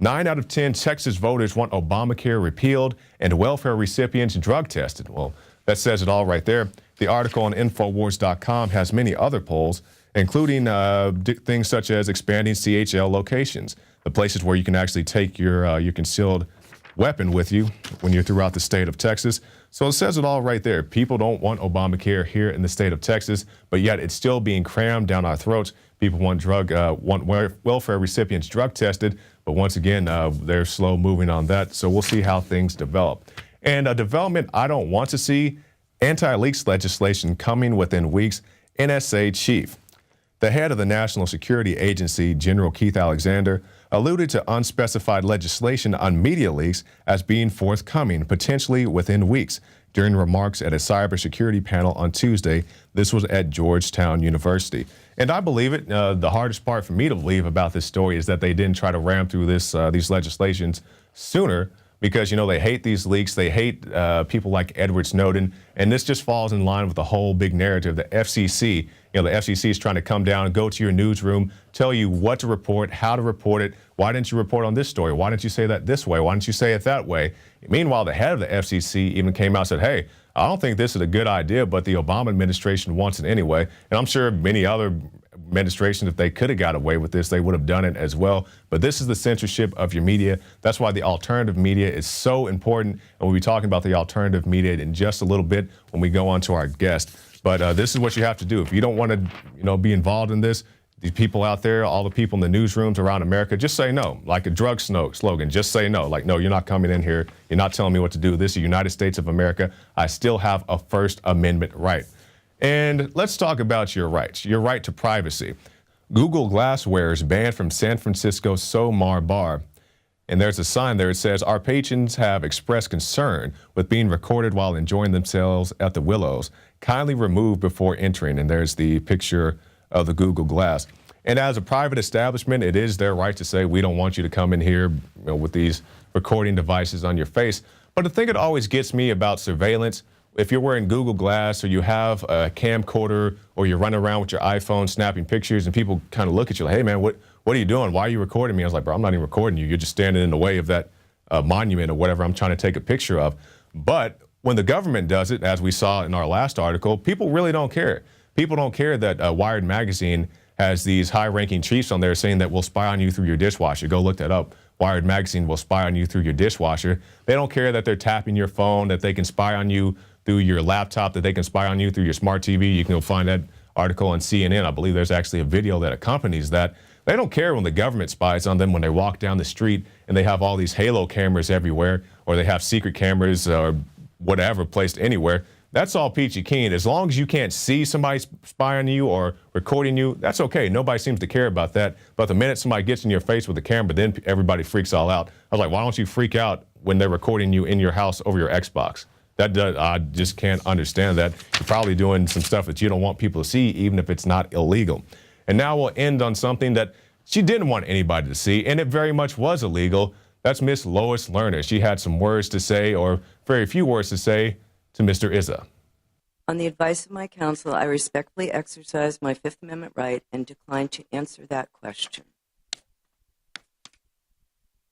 9 out of 10 Texas voters want Obamacare repealed and welfare recipients drug tested. Well, that says it all right there. The article on Infowars.com has many other polls, including things such as expanding CHL locations, the places where you can actually take your concealed weapon with you when you're throughout the state of Texas. So it says it all right there. People don't want Obamacare here in the state of Texas, but yet it's still being crammed down our throats. People want welfare recipients drug tested, but once again, they're slow moving on that. So we'll see how things develop. And a development I don't want to see, anti-leaks legislation coming within weeks. NSA chief, the head of the National Security Agency, General Keith Alexander, alluded to unspecified legislation on media leaks as being forthcoming, potentially within weeks, during remarks at a cybersecurity panel on Tuesday. This was at Georgetown University. And I believe it. The hardest part for me to believe about this story is that they didn't try to ram through these legislations sooner, because, you know, they hate these leaks. They hate people like Edward Snowden. And this just falls in line with the whole big narrative. The FCC, the FCC is trying to come down and go to your newsroom, tell you what to report, how to report it. Why didn't you report on this story? Why didn't you say that this way? Why didn't you say it that way? Meanwhile, the head of the FCC even came out and said, hey, I don't think this is a good idea, but the Obama administration wants it anyway. And I'm sure many other administrations, if they could have got away with this, they would have done it as well. But this is the censorship of your media. That's why the alternative media is so important. And we'll be talking about the alternative media in just a little bit when we go on to our guest. But this is what you have to do. If you don't want to, be involved in this, these people out there, all the people in the newsrooms around America, just say no. Like a drug slogan, just say no. Like, no, you're not coming in here. You're not telling me what to do. This is the United States of America. I still have a First Amendment right. And let's talk about your rights, your right to privacy. Google Glass wearers banned from San Francisco Somar Bar. And there's a sign there. It says, our patrons have expressed concern with being recorded while enjoying themselves at the Willows. Kindly remove before entering. And there's the picture of the Google Glass. And as a private establishment, it is their right to say, we don't want you to come in here with these recording devices on your face. But the thing that always gets me about surveillance, if you're wearing Google Glass or you have a camcorder or you're running around with your iPhone snapping pictures and people kind of look at you like, hey, man, what are you doing? Why are you recording me? I was like, bro, I'm not even recording you. You're just standing in the way of that monument or whatever I'm trying to take a picture of. But when the government does it, as we saw in our last article, people really don't care. People don't care that Wired Magazine has these high-ranking chiefs on there saying that we'll spy on you through your dishwasher. Go look that up. Wired Magazine will spy on you through your dishwasher. They don't care that they're tapping your phone, that they can spy on you through your laptop, that they can spy on you through your smart TV. You can go find that article on CNN. I believe there's actually a video that accompanies that. They don't care when the government spies on them when they walk down the street and they have all these halo cameras everywhere, or they have secret cameras or whatever placed anywhere. That's all peachy keen. As long as you can't see somebody spying on you or recording you, that's okay. Nobody seems to care about that. But the minute somebody gets in your face with a camera, then everybody freaks all out. I was like, why don't you freak out when they're recording you in your house over your Xbox? I just can't understand that. You're probably doing some stuff that you don't want people to see, even if it's not illegal. And now we'll end on something that she didn't want anybody to see, and it very much was illegal. That's Miss Lois Lerner. She had some words to say, or very few words to say, to Mr. Izza. On the advice of my counsel, I respectfully exercise my Fifth Amendment right and decline to answer that question.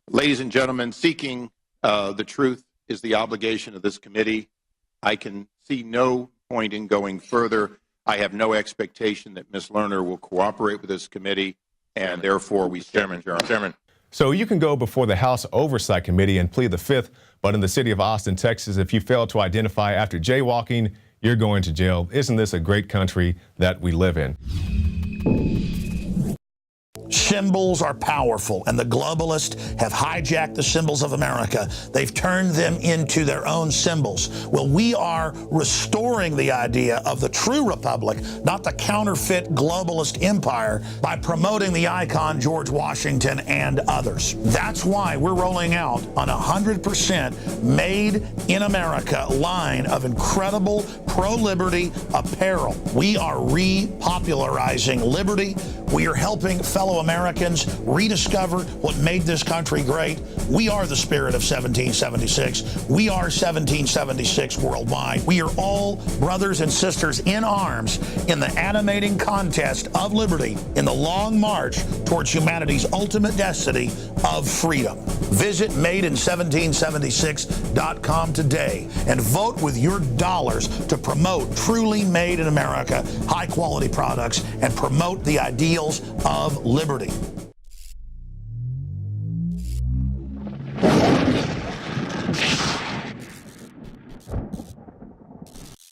Ladies and gentlemen, seeking the truth is the obligation of this committee. I can see no point in going further. I have no expectation that Ms. Lerner will cooperate with this committee, and therefore we stand adjourned. So you can go before the House Oversight Committee and plead the Fifth, but in the city of Austin, Texas, if you fail to identify after jaywalking, you're going to jail. Isn't this a great country that we live in? Symbols are powerful, and the globalists have hijacked the symbols of America. They've turned them into their own symbols. Well, we are restoring the idea of the true republic, not the counterfeit globalist empire, by promoting the icon George Washington and others. That's why we're rolling out an 100% made in America line of incredible pro-liberty apparel. We are repopularizing liberty. We are helping fellow Americans rediscover what made this country great. We are the spirit of 1776. We are 1776 worldwide. We are all brothers and sisters in arms in the animating contest of liberty in the long march towards humanity's ultimate destiny of freedom. Visit madein1776.com today and vote with your dollars to promote truly made in America, high-quality products, and promote the ideals of liberty.